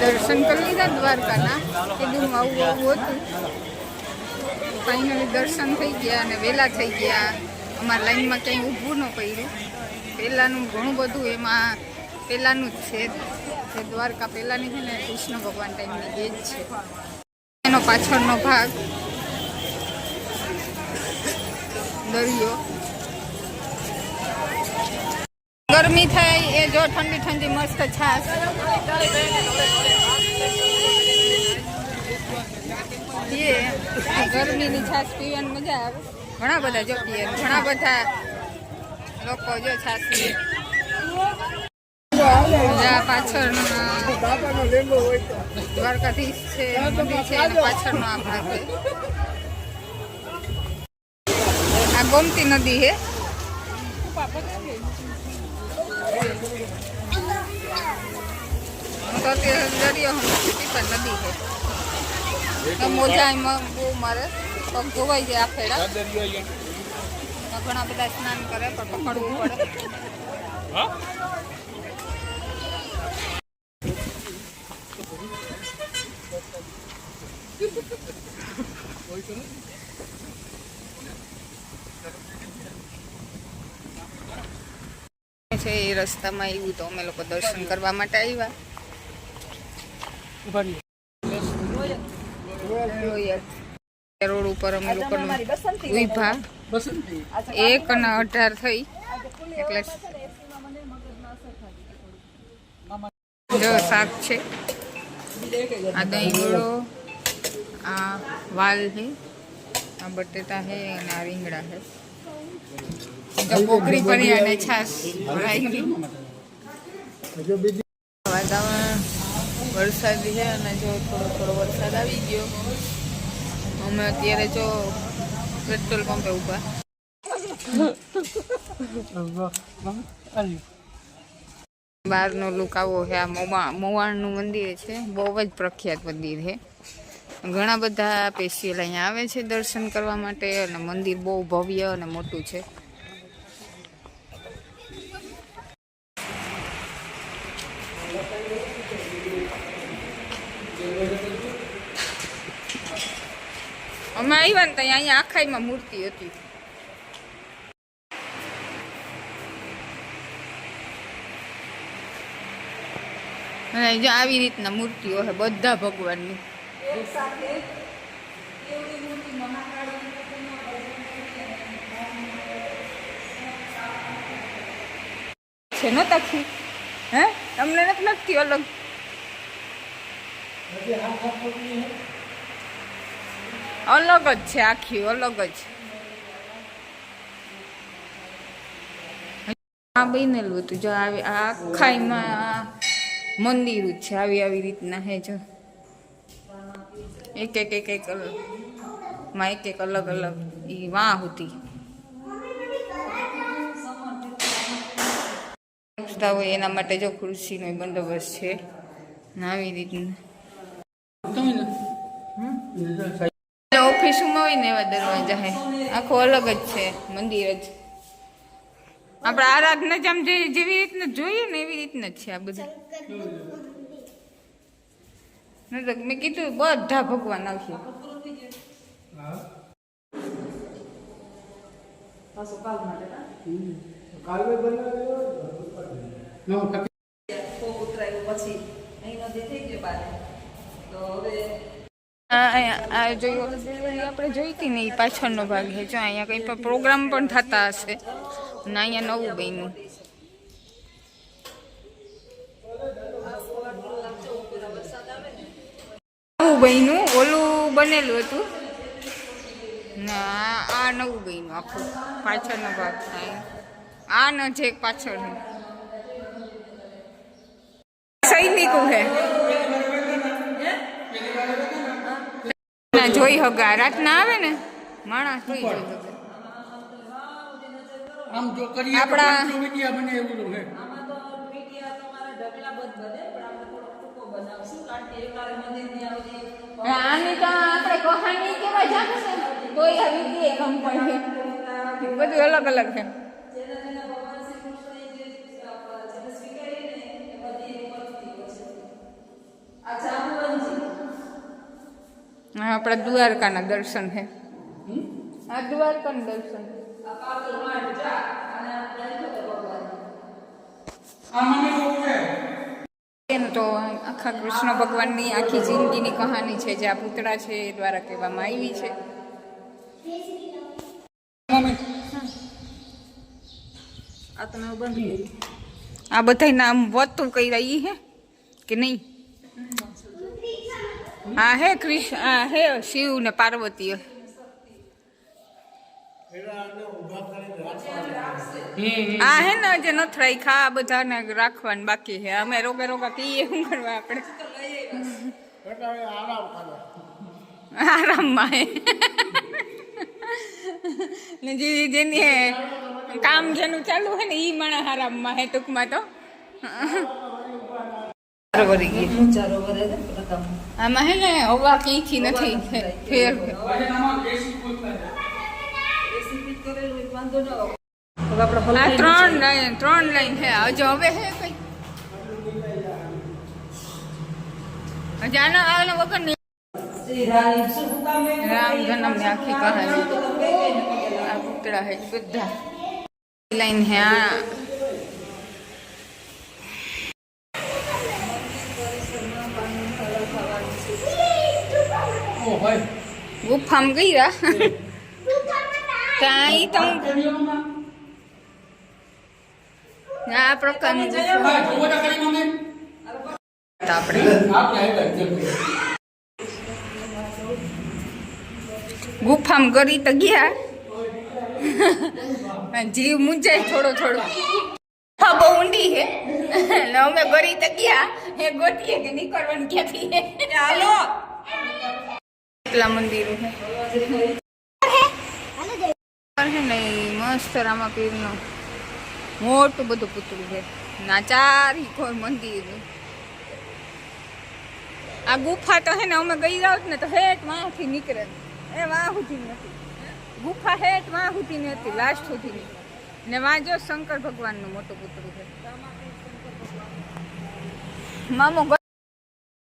દર્શન કરી લીધા દ્વારકાના. કીધું આવું આવું હતું. ફાઇનલી દર્શન થઈ ગયા અને વહેલા થઈ ગયા. અમારા લાઈનમાં ક્યાંય ઊભું ન પડ્યું. પહેલાંનું ઘણું બધું એમાં પહેલાંનું જ છે. જે દ્વારકા પહેલાંની છે ને કૃષ્ણ ભગવાન ટાઈમની એ જ છે. એનો પાછળનો ભાગ દરિયો. ગરમી થાય એ જો ઠંડી ઠંડી મસ્ત છાશ. ગરમીની છાશ પીવાની મજા આવે. ઘણા બધા જો પીએ, ઘણા બધા લોકો જો છાશ પીએ. પાછળ દ્વારકાધીશ છે, મંદિર છે અને પાછળનો આ ભાગ છે. આ ગોમતી નદી છે. તો અત્યારે દરિયો પણ નદી છે. મોજા એમાં બહુ મારે પગ ધોવાઈ જાય. આ ફેડા ઘણા બધા સ્નાન કરે પણ પકડવું પડે. છે એ રસ્તામાં આવ્યું તો અમે લોકો દર્શન કરવા માટે આવ્યા. રોડ ઉપર અમે લોકો ઉભા 1:18 થઈ એટલે જો શાક છે. આ દહીં ગોળો, આ વાલ છે, આ બટેટા છે અને આ રીંગણા છે. પોખરી પડી અને છાશ ભરાઈ ગઈ. વાતાવરણ વરસાદી છે અને જો થોડો થોડો વરસાદ આવી ગયો. અમે અત્યારે જો પેટ્રોલ પંપે ઉભા. બહારનો લુક આવો છે. આ મોવાણનું મંદિર છે. બહુ જ પ્રખ્યાત મંદિર છે. ઘણા બધા સ્પેશિયલ અહીંયા આવે છે દર્શન કરવા માટે અને મંદિર બહુ ભવ્ય અને મોટું છે. અમે આવ્યા ને ત્યાં અહીંયા આખાઈમાં મૂર્તિ હતી. અને જો આવી રીતના મૂર્તિઓ છે બધા ભગવાનની. છે ન તખી હે તમને નથી લાગતી અલગ? અલગ જ છે, આખી અલગ જ. આ બનેલું હતું જો આખાઈમાં મંદિર જ છે. આવી રીતના હે જો એક માં એક અલગ અલગ ઈ વાહ હતી. હોય એના માટે જો ખુરશીનો બંદોબસ્ત છે. આવી રીતના ઓફિસમાં હોય ને એવા દરવાજા હે. આખો અલગ જ છે મંદિર જ. આપણે આરાધના જામ જેવી રીતના જોઈએ ને એવી રીતના જ છે આ બધું. મેં કીધું બધા ભગવાન આવશે. આપણે જોઈતી ને એ પાછળનો ભાગ છે. જો અહીંયા કઈ પણ પ્રોગ્રામ પણ થતા હશે ને અહીંયા નવું બન્યું. નવું બન્યું, ઓલું બનેલું હતું ને આ નવું બન્યું આખું પાછળનો ભાગ. આ ન છે પાછળનું સૈનિકો છે. જોઈ હગા રાતના આવે ને માણસ જોઈ હગા આમ જો કરીએ આપણા વિડિયા બને એવું છે. આમાં તો વિડિયા તમારા ઢગલા બંધ બને પણ આપણે થોડો ટૂંકો બનાવશું કારણ કે એકારે મંદિરની આવતી આની તો આપણે કહાની કેવા જાગે છે તોય આ વિડિયા કમ પડે બધું અલગ અલગ છે. જેના જેના ભગવાન શ્રી કૃષ્ણએ જે જેને સ્વીકારીને એ બધી પ્રવૃત્તિઓ છે. આ જાંબુવનજી આપણા દ્વારકાના દર્શન છે. આ દ્વારકાના દર્શન આ પાગલ માટ જા અને આ ભગવાન આ મને જોવું છે. એમ તો આખા કૃષ્ણ ભગવાનની આખી જિંદગીની કહાની છે જે આ પૂતળા છે એ દ્વારા કહેવામાં આવી છે. આ તમે બંધ કરી આ બધા નામ વતું કઈ રહી હે કે નહીં? હા હે કૃષ્ણ આ હે શિવ ને પાર્વતી. આ હે ને જે નથી રાખ્યા આ બધાને રાખવાનું બાકી છે. અમે રોગા રોગા કહીએ શું કરવા આપણે આરામમાં હે ને જેની કામ જેનું ચાલુ હે ને ઈ માણસ આરામમાં હે ટૂંકમાં તો. આમાં હે ને હવા કઈથી નથી ફેર આ ત્રણ લાઈન છે હજુ હવે હે કઈ હજી આના વગર નહીં. રામ જન્મ ની આખી કહાની આ પૂતળા હે બધા લાઈન હે. આ ગુફામ ગયા ત્યાં તો આ પ્રકારની ગુફામ કરી તો ગયા જીવ મૂંઝાય થોડો થોડો. ગુફા બહુ ઊંડી છે અમે ગરી તો ગયા એ ગોતીએ કે નીકળવાનું ક્યાંથી હે. ચાલો એટલા મંદિરો છે ને મસ્ત રામાપીરનું મોટું બધું પૂતળું છે ના ચારી કોઈ મંદિર. આ ગુફા તો હે ને અમે ગઈ જાવ ને તો હેઠ વાંથી નીકળે એ વાં સુધી નથી ગુફા હેઠ વાં સુધી નથી લાસ્ટ સુધી નહીં ને વાં જો શંકર ભગવાનનું મોટું પૂતળું છે. મામો